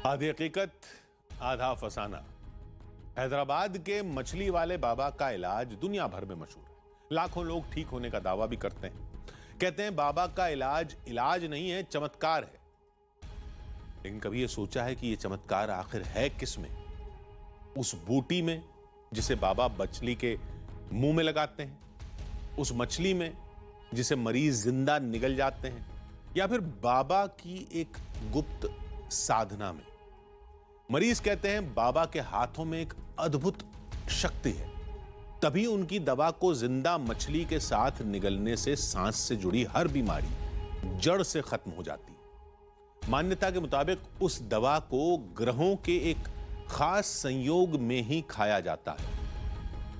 आधी हकीकत आधा अफसाना। हैदराबाद के मछली वाले बाबा का इलाज दुनिया भर में मशहूर है। लाखों लोग ठीक होने का दावा भी करते हैं। कहते हैं बाबा का इलाज इलाज नहीं है, चमत्कार है। लेकिन कभी यह सोचा है कि यह चमत्कार आखिर है किसमें? उस बूटी में जिसे बाबा मछली के मुंह में लगाते हैं, उस मछली में जिसे मरीज जिंदा निगल जाते हैं, या फिर बाबा की एक गुप्त साधना में? मरीज कहते हैं बाबा के हाथों में एक अद्भुत शक्ति है, तभी उनकी दवा को जिंदा मछली के साथ निगलने से सांस से जुड़ी हर बीमारी जड़ से खत्म हो जाती है। मान्यता के मुताबिक उस दवा को ग्रहों के एक खास संयोग में ही खाया जाता है,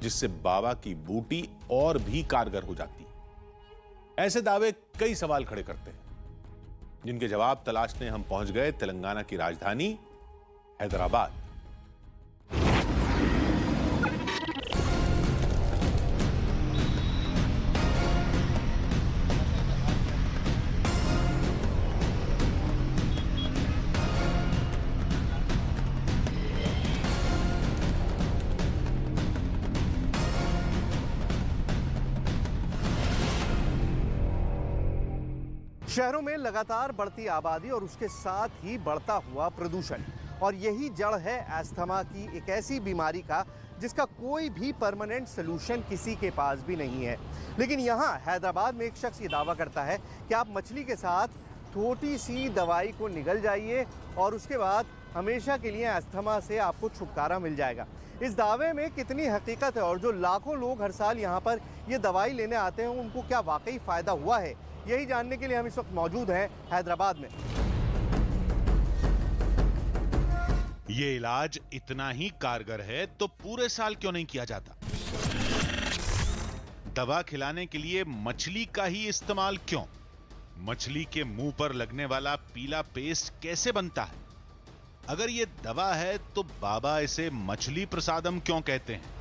जिससे बाबा की बूटी और भी कारगर हो जाती है। ऐसे दावे कई सवाल खड़े करते हैं, जिनके जवाब तलाशने हम पहुंच गए तेलंगाना की राजधानी हैदराबाद। शहरों में लगातार बढ़ती आबादी और उसके साथ ही बढ़ता हुआ प्रदूषण, और यही जड़ है अस्थमा की एक ऐसी बीमारी का जिसका कोई भी परमानेंट सलूशन किसी के पास भी नहीं है। लेकिन यहाँ हैदराबाद में एक शख्स ये दावा करता है कि आप मछली के साथ छोटी सी दवाई को निगल जाइए और उसके बाद हमेशा के लिए अस्थमा से आपको छुटकारा मिल जाएगा। इस दावे में कितनी हकीकत है और जो लाखों लोग हर साल यहाँ पर ये दवाई लेने आते हैं उनको क्या वाकई फ़ायदा हुआ है, यही जानने के लिए हम इस वक्त मौजूद हैं हैदराबाद में। ये इलाज इतना ही कारगर है तो पूरे साल क्यों नहीं किया जाता? दवा खिलाने के लिए मछली का ही इस्तेमाल क्यों? मछली के मुंह पर लगने वाला पीला पेस्ट कैसे बनता है? अगर ये दवा है तो बाबा इसे मछली प्रसादम क्यों कहते हैं?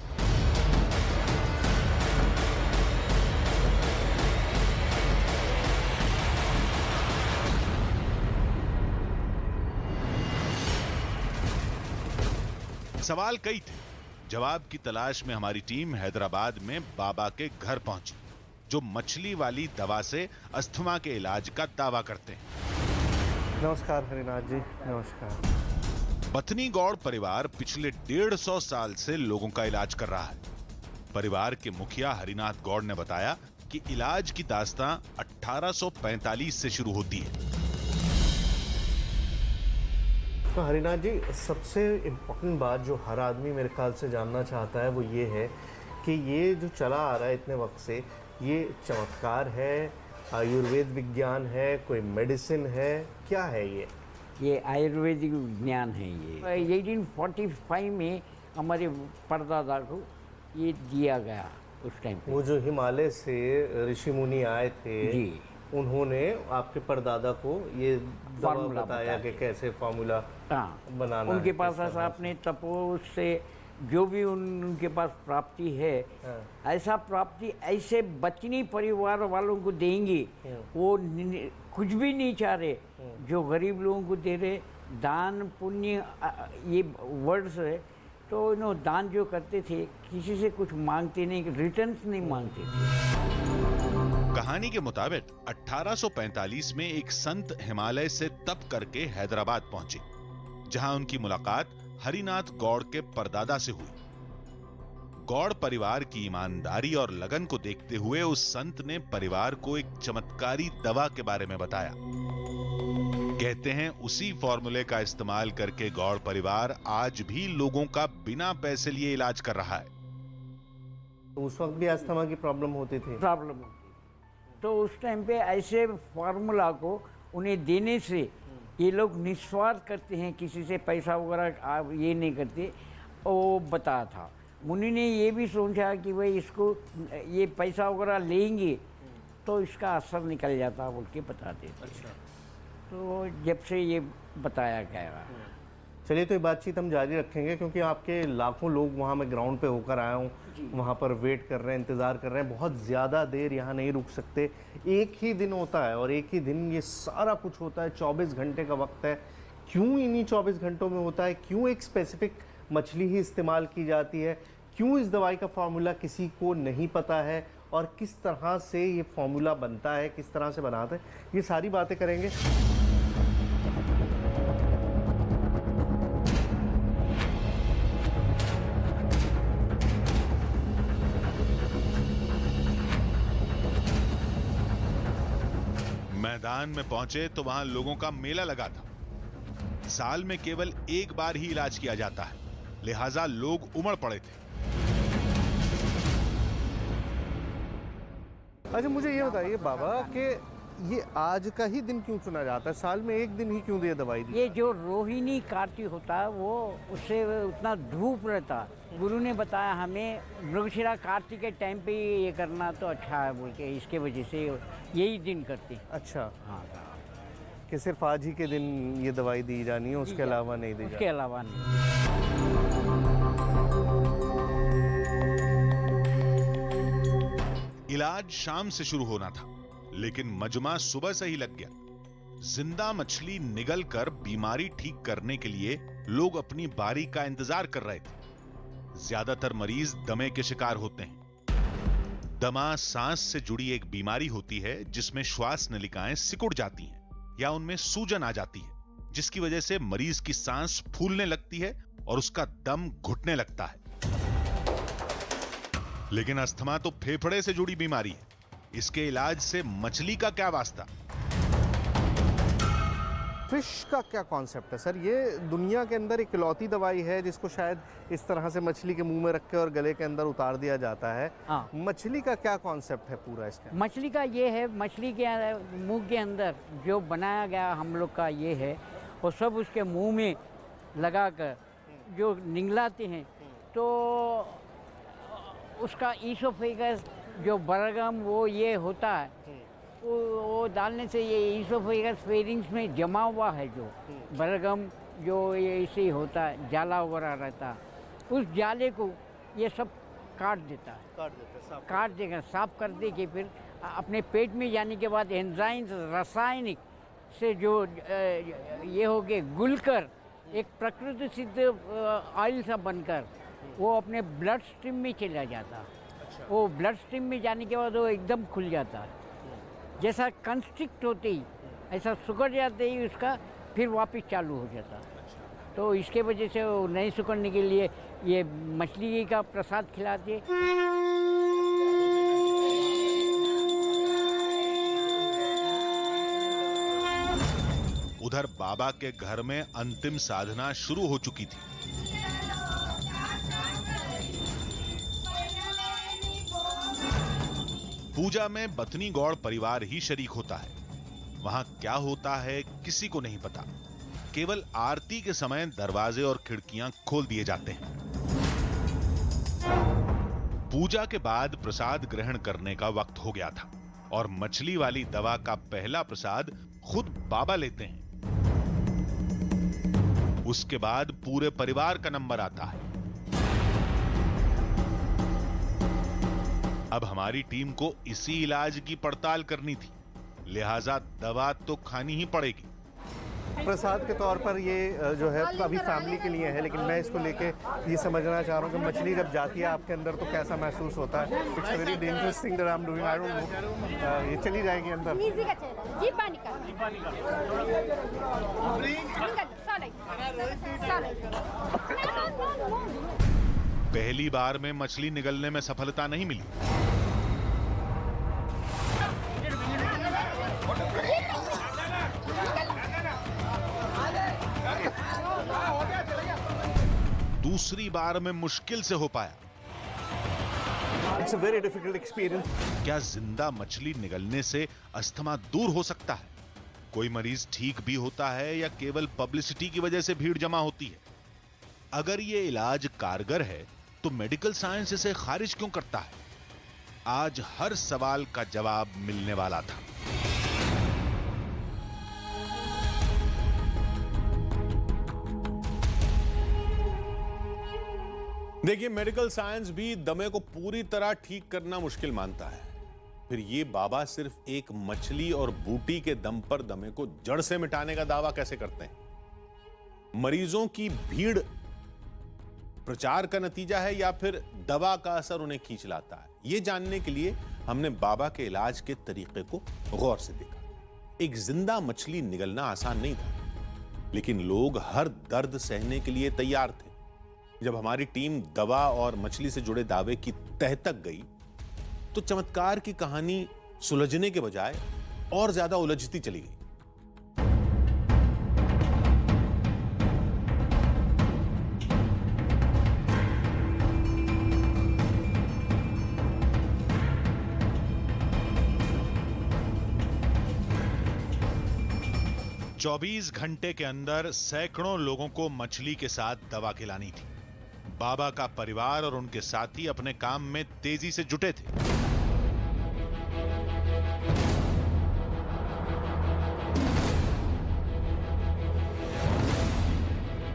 सवाल कई थे। जवाब की तलाश में हमारी टीम हैदराबाद में बाबा के घर पहुंची, जो मछली वाली दवा से अस्थमा के इलाज का दावा करते हैं। नमस्कार हरिनाथ जी। नमस्कार। बथनी गौड़ परिवार पिछले 150 साल से लोगों का इलाज कर रहा है। परिवार के मुखिया हरिनाथ गौड़ ने बताया कि इलाज की दास्तां 1845 से शुरू होती है। तो हरिनाथ जी, सबसे इम्पोर्टेंट बात जो हर आदमी मेरे ख्याल से जानना चाहता है वो ये है कि ये जो चला आ रहा है इतने वक्त से, ये चमत्कार है, आयुर्वेद विज्ञान है, कोई मेडिसिन है, क्या है ये आयुर्वेदिक विज्ञान है। ये 1845 में हमारे परदादा को ये दिया गया। उस टाइम वो जो हिमालय से ऋषि मुनि आए थे जी, उन्होंने आपके परदादा को ये दवा बताया कि कैसे फार्मूला बनाना। उनके पास ऐसा अपने तपोस से जो भी उनके पास प्राप्ति है, ऐसा प्राप्ति ऐसे बचनी परिवार वालों को देंगे। वो कुछ भी नहीं चाह रहे, जो गरीब लोगों को दे रहे। दान पुण्य ये वर्ड्स है, तो दान जो करते थे किसी से कुछ मांगते नहीं, रिटर्न्स नहीं मांगते थे। कहानी के मुताबिक 1845 में एक संत हिमालय से तप करके हैदराबाद पहुंचे, जहां उनकी मुलाकात हरिनाथ गौड़ के परदादा से हुई। गौड़ परिवार की ईमानदारी और लगन को देखते हुए उस संत ने परिवार को एक चमत्कारी दवा के बारे में बताया। कहते हैं उसी फॉर्मूले का इस्तेमाल करके गौड़ परिवार आज भी लोगों का बिना पैसे लिए इलाज कर रहा है। तो उस वक्त भी अस्थमा की प्रॉब्लम होती थी। तो उस टाइम पे ऐसे फार्मूला को उन्हें देने से ये लोग निस्वार्थ करते हैं, किसी से पैसा वगैरह ये नहीं करते। वो बताया था मुनि ने ये भी सोचा कि भाई इसको ये पैसा वगैरह लेंगे तो इसका असर निकल जाता बोल के बताते थे। अच्छा। तो जब से ये बताया गया। चलिए, तो ये बातचीत हम जारी रखेंगे क्योंकि आपके लाखों लोग वहाँ, मैं ग्राउंड पे होकर आया हूँ, वहाँ पर वेट कर रहे हैं, इंतज़ार कर रहे हैं, बहुत ज़्यादा देर यहाँ नहीं रुक सकते। एक ही दिन होता है और एक ही दिन ये सारा कुछ होता है, 24 घंटे का वक्त है। क्यों इन्हीं 24 घंटों में होता है, क्यों एक स्पेसिफिक मछली ही इस्तेमाल की जाती है, क्यों इस दवाई का फार्मूला किसी को नहीं पता है और किस तरह से ये फार्मूला बनता है, किस तरह से बनाते हैं, ये सारी बातें करेंगे। मैदान में पहुंचे तो वहां लोगों का मेला लगा था। साल में केवल एक बार ही इलाज किया जाता है, लिहाजा लोग उमड़ पड़े थे। अच्छा, मुझे ये बताइए बाबा कि ये आज का ही दिन क्यों चुना जाता है, साल में एक दिन ही क्यों ये दवाई दी? ये जो रोहिणी कार्तिक होता है वो उससे उतना धूप रहता, गुरु ने बताया हमें मृगशिरा कार्तिक के टाइम पे ये करना तो अच्छा है बोल के, इसके वजह से यही दिन करते हैं। अच्छा, हाँ, कि सिर्फ आज ही के दिन ये दवाई दी जानी है, उसके अलावा नहीं दी उसके जानी? अलावा नहीं। इलाज शाम से शुरू होना था, लेकिन मजमा सुबह से ही लग गया। जिंदा मछली निगल कर बीमारी ठीक करने के लिए लोग अपनी बारी का इंतजार कर रहे थे। ज्यादातर मरीज दमे के शिकार होते हैं। दमा सांस से जुड़ी एक बीमारी होती है जिसमें श्वास नलिकाएं सिकुड़ जाती हैं या उनमें सूजन आ जाती है, जिसकी वजह से मरीज की सांस फूलने लगती है और उसका दम घुटने लगता है। लेकिन अस्थमा तो फेफड़े से जुड़ी बीमारी है, इसके इलाज से मछली का क्या वास्ता? फिश का क्या कॉन्सेप्ट है सर? ये दुनिया के अंदर इकलौती दवाई है जिसको शायद इस तरह से मछली के मुंह में रख के और गले के अंदर उतार दिया जाता है। हाँ। मछली का क्या कॉन्सेप्ट है पूरा इसका? मछली का ये है, मछली के मुंह के अंदर जो बनाया गया हम लोग का ये है, वो सब उसके मुंह में लगाकर जो निगलाते हैं तो उसका ईसोफेगस जो बलगम वो ये होता है, वो डालने से ये ईसोफेगस फेरिंग्स में जमा हुआ है जो बलगम जो ये ऐसे ही होता है, जाला वगैरह रहता है, उस जाले को ये सब काट देता है, काट देगा, साफ कर दे के फिर अपने पेट में जाने के बाद एंजाइम्स रासायनिक से जो ये हो गए गुलकर एक प्रकृति सिद्ध ऑयल सा बनकर वो अपने ब्लड स्ट्रीम में चला जाता है। अच्छा। वो ब्लड स्ट्रीम में जाने के बाद वो एकदम खुल जाता है, जैसा कंस्ट्रिक्ट होते ही ऐसा सुखड़ जाते ही उसका फिर वापस चालू हो जाता है। अच्छा। तो इसके वजह से वो नहीं सुखड़ने के लिए ये मछली का प्रसाद खिलाते। उधर बाबा के घर में अंतिम साधना शुरू हो चुकी थी। पूजा में बथनी गौड़ परिवार ही शरीक होता है। वहां क्या होता है किसी को नहीं पता, केवल आरती के समय दरवाजे और खिड़कियां खोल दिए जाते हैं। पूजा के बाद प्रसाद ग्रहण करने का वक्त हो गया था और मछली वाली दवा का पहला प्रसाद खुद बाबा लेते हैं। उसके बाद पूरे परिवार का नंबर आता है। अब हमारी टीम को इसी इलाज की पड़ताल करनी थी, लिहाजा दवा तो खानी ही पड़ेगी। प्रसाद के तौर पर ये जो है अभी फैमिली के लिए है, लेकिन मैं इसको लेके ये समझना चाह रहा हूँ कि मछली जब जाती है आपके अंदर तो कैसा महसूस होता है? It's very dangerous thing that I am doing, I don't know. ये चली जाएगी अंदर? जी पानी पहली बार में मछली निगलने में सफलता नहीं मिली। दूसरी बार में मुश्किल से हो पाया। It's a very difficult experience. क्या जिंदा मछली निगलने से अस्थमा दूर हो सकता है? कोई मरीज ठीक भी होता है या केवल पब्लिसिटी की वजह से भीड़ जमा होती है? अगर ये इलाज कारगर है तो मेडिकल साइंस इसे खारिज क्यों करता है? आज हर सवाल का जवाब मिलने वाला था। देखिए, मेडिकल साइंस भी दमे को पूरी तरह ठीक करना मुश्किल मानता है, फिर ये बाबा सिर्फ एक मछली और बूटी के दम पर दमे को जड़ से मिटाने का दावा कैसे करते हैं? मरीजों की भीड़ प्रचार का नतीजा है या फिर दवा का असर उन्हें खींच लाता है? यह जानने के लिए हमने बाबा के इलाज के तरीके को गौर से देखा। एक जिंदा मछली निगलना आसान नहीं था, लेकिन लोग हर दर्द सहने के लिए तैयार थे। जब हमारी टीम दवा और मछली से जुड़े दावे की तह तक गई, तो चमत्कार की कहानी सुलझने के बजाय और ज्यादा उलझती चली गई। चौबीस घंटे के अंदर सैकड़ों लोगों को मछली के साथ दवा खिलानी थी। बाबा का परिवार और उनके साथी अपने काम में तेजी से जुटे थे।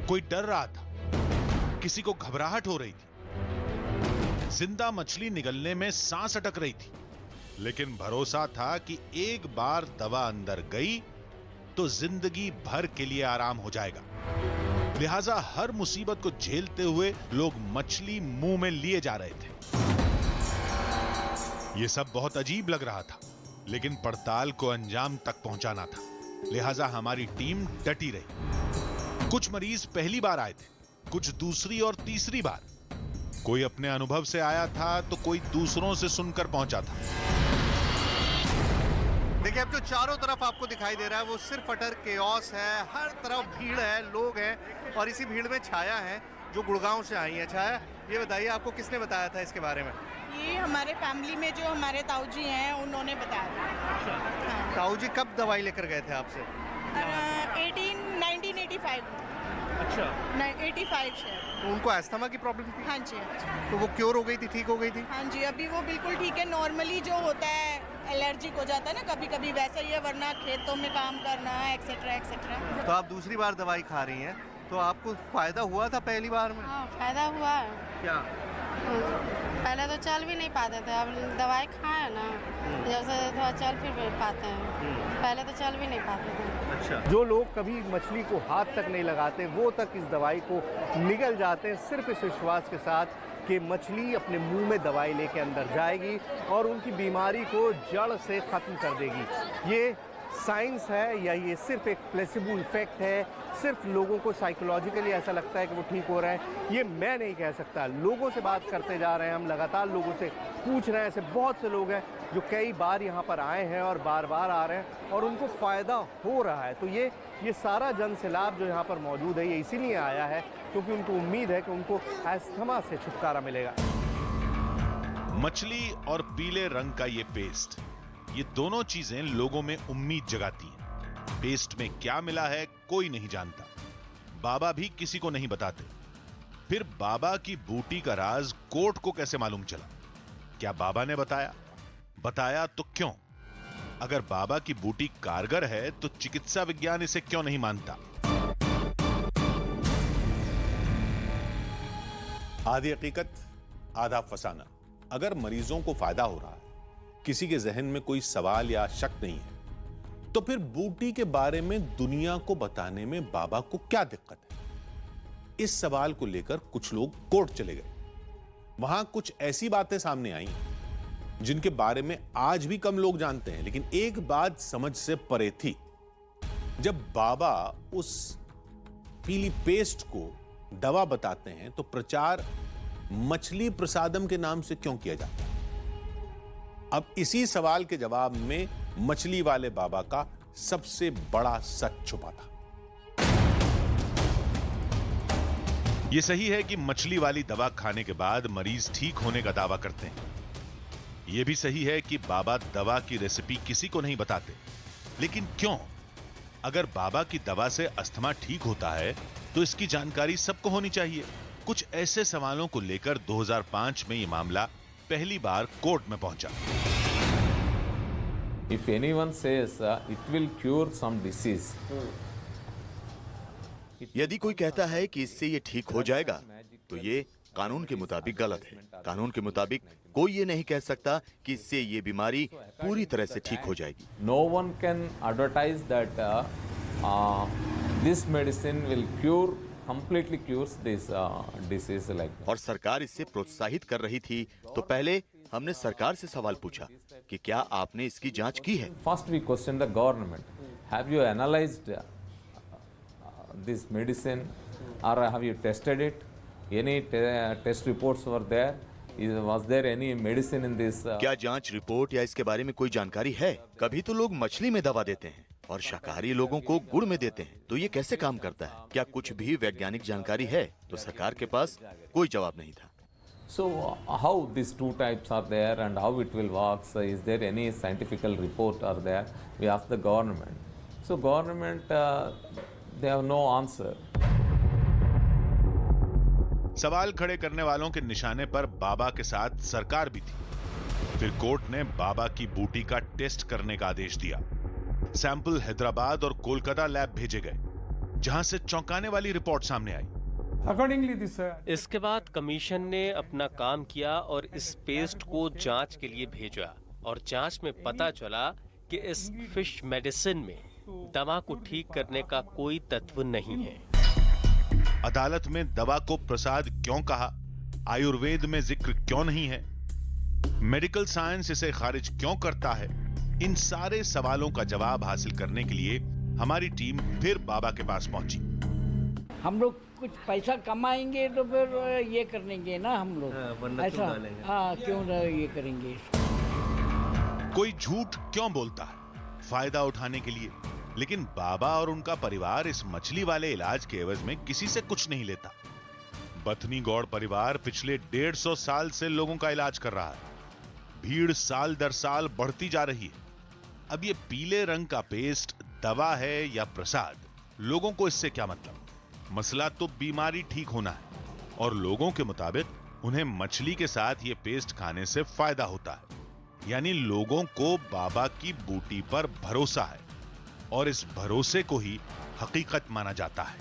कोई डर रहा था, किसी को घबराहट हो रही थी, जिंदा मछली निगलने में सांस अटक रही थी, लेकिन भरोसा था कि एक बार दवा अंदर गई तो जिंदगी भर के लिए आराम हो जाएगा। लिहाजा हर मुसीबत को झेलते हुए लोग मछली मुंह में लिए जा रहे थे। यह सब बहुत अजीब लग रहा था, लेकिन पड़ताल को अंजाम तक पहुंचाना था। लिहाजा हमारी टीम डटी रही। कुछ मरीज पहली बार आए थे, कुछ दूसरी और तीसरी बार। कोई अपने अनुभव से आया था तो कोई दूसरों से सुनकर पहुंचा था। देखिए, अब जो चारों तरफ आपको दिखाई दे रहा है वो सिर्फ अटर केओस है। हर तरफ भीड़ है, लोग हैं, और इसी भीड़ में छाया है जो गुड़गांव से आई है। छाया, ये बताइए, आपको किसने बताया था इसके बारे में? ये हमारे फैमिली में जो हमारे ताऊ जी हैं उन्होंने बताया था। हाँ। ताऊ जी कब दवाई लेकर गए थे आपसे? 1985। अच्छा। 85 शायद। तो उनको अस्थमा की प्रॉब्लम थी? हाँ जी, हाँ जी। तो वो क्योर हो गई थी, ठीक हो गई थी? हाँ जी, अभी वो बिल्कुल ठीक है। नॉर्मली जो होता है एलर्जिक हो जाता है ना कभी कभी, वैसा ही है, वरना खेतों में काम करना एक्सेट्रा एक्सेट्रा। तो आप दूसरी बार दवाई खा रही हैं, तो आपको फायदा हुआ था पहली बार में? हाँ, फायदा हुआ है। क्या? पहले तो चल भी नहीं पाते थे, अब दवाई खाए ना, जब से थोड़ा चल फिर भी पाते हैं। पहले तो चल भी नहीं पाते थे। अच्छा। जो लोग कभी मछली को हाथ तक नहीं लगाते, वो तक इस दवाई को निगल जाते हैं, सिर्फ इस विश्वास के साथ कि मछली अपने मुंह में दवाई लेके अंदर जाएगी और उनकी बीमारी को जड़ से ख़त्म कर देगी। ये साइंस है या ये सिर्फ एक प्लेसिबो इफेक्ट है? सिर्फ लोगों को साइकोलॉजिकली ऐसा लगता है कि वो ठीक हो रहे हैं, ये मैं नहीं कह सकता। लोगों से बात करते जा रहे हैं, हम लगातार लोगों से पूछ रहे हैं। ऐसे बहुत से लोग हैं जो कई बार यहाँ पर आए हैं और बार बार आ रहे हैं और उनको फ़ायदा हो रहा है। तो ये सारा जन सैलाब जो यहाँ पर मौजूद है, ये इसीलिए आया है क्योंकि उनको उम्मीद है कि उनको अस्थमा से छुटकारा मिलेगा। मछली और पीले रंग का ये पेस्ट, ये दोनों चीजें लोगों में उम्मीद जगाती हैं। पेस्ट में क्या मिला है कोई नहीं जानता, बाबा भी किसी को नहीं बताते। फिर बाबा की बूटी का राज कोर्ट को कैसे मालूम चला? क्या बाबा ने बताया तो क्यों? अगर बाबा की बूटी कारगर है तो चिकित्सा विज्ञान इसे क्यों नहीं मानता? आधी हकीकत आधा फसाना। अगर मरीजों को फायदा हो रहा है, किसी के जहन में कोई सवाल या शक नहीं है, तो फिर बूटी के बारे में दुनिया को बताने में बाबा को क्या दिक्कत है? इस सवाल को लेकर कुछ लोग कोर्ट चले गए। वहां कुछ ऐसी बातें सामने आई जिनके बारे में आज भी कम लोग जानते हैं, लेकिन एक बात समझ से परे थी। जब बाबा उस पीली पेस्ट को दवा बताते हैं तो प्रचार मछली प्रसादम के नाम से क्यों किया जाता है? अब इसी सवाल के जवाब में मछली वाले बाबा का सबसे बड़ा सच छुपा था। यह सही है कि मछली वाली दवा खाने के बाद मरीज ठीक होने का दावा करते हैं। यह भी सही है कि बाबा दवा की रेसिपी किसी को नहीं बताते। लेकिन क्यों? अगर बाबा की दवा से अस्थमा ठीक होता है तो इसकी जानकारी सबको होनी चाहिए। कुछ ऐसे सवालों को लेकर 2005 में यह मामला पहली बार कोर्ट में पहुंचा। If anyone says it will cure some disease, यदि कोई कहता है कि इससे ये ठीक हो जाएगा, तो ये कानून के मुताबिक गलत है। कानून के मुताबिक कोई ये नहीं कह सकता कि इससे ये बीमारी पूरी तरह से ठीक हो जाएगी। no one can advertise that this medicine will completely cures this disease like that. और सरकार इससे प्रोत्साहित कर रही थी, तो पहले हमने सरकार से सवाल पूछा कि क्या आपने इसकी जांच की है। First we question the government. Have you analyzed this medicine or have you tested it? Any test reports were there? Was there any medicine in this? क्या जांच रिपोर्ट या इसके बारे में कोई जानकारी है? कभी तो लोग मछली में दवा देते हैं और शाकाहारी लोगों को गुड़ में देते हैं, तो ये कैसे काम करता है? क्या कुछ भी वैज्ञानिक जानकारी है? तो सरकार के पास कोई जवाब नहीं था। So how these two types are there and how it will work? So is there any scientific report are there? We asked the government. So government they have no answer. सवाल खड़े करने वालों के निशाने पर बाबा के साथ सरकार भी थी। फिर कोर्ट ने बाबा की बूटी का टेस्ट करने का आदेश दिया। सैंपल हैदराबाद और कोलकाता लैब भेजे गए, जहां से चौंकाने वाली रिपोर्ट सामने आई। इसके बाद कमीशन ने अपना काम किया और इस पेस्ट को जांच के लिए भेजा और जांच में पता चला कि इस फिश मेडिसिन में दमा को ठीक करने का कोई तत्व नहीं है। अदालत में दवा को प्रसाद क्यों कहा, आयुर्वेद में जिक्र क्यों नहीं है, मेडिकल साइंस इसे खारिज क्यों करता है, इन सारे सवालों का जवाब हासिल करने के लिए हमारी टीम फिर बाबा के पास पहुंची। हम लोग कुछ पैसा कमाएंगे तो फिर ये करेंगे ना हम लोग, ऐसा क्यों ये करेंगे। कोई झूठ क्यों बोलता है फायदा उठाने के लिए, लेकिन बाबा और उनका परिवार इस मछली वाले इलाज के एवज में किसी से कुछ नहीं लेता। बथनी गौड़ परिवार पिछले 150 साल से लोगों का इलाज कर रहा है। भीड़ साल दर साल बढ़ती जा रही है। अब ये पीले रंग का पेस्ट दवा है या प्रसाद, लोगों को इससे क्या मतलब। मसला तो बीमारी ठीक होना है और लोगों के मुताबिक उन्हें मछली के साथ ये पेस्ट खाने से फायदा होता है। यानी लोगों को बाबा की बूटी पर भरोसा है और इस भरोसे को ही हकीकत माना जाता है।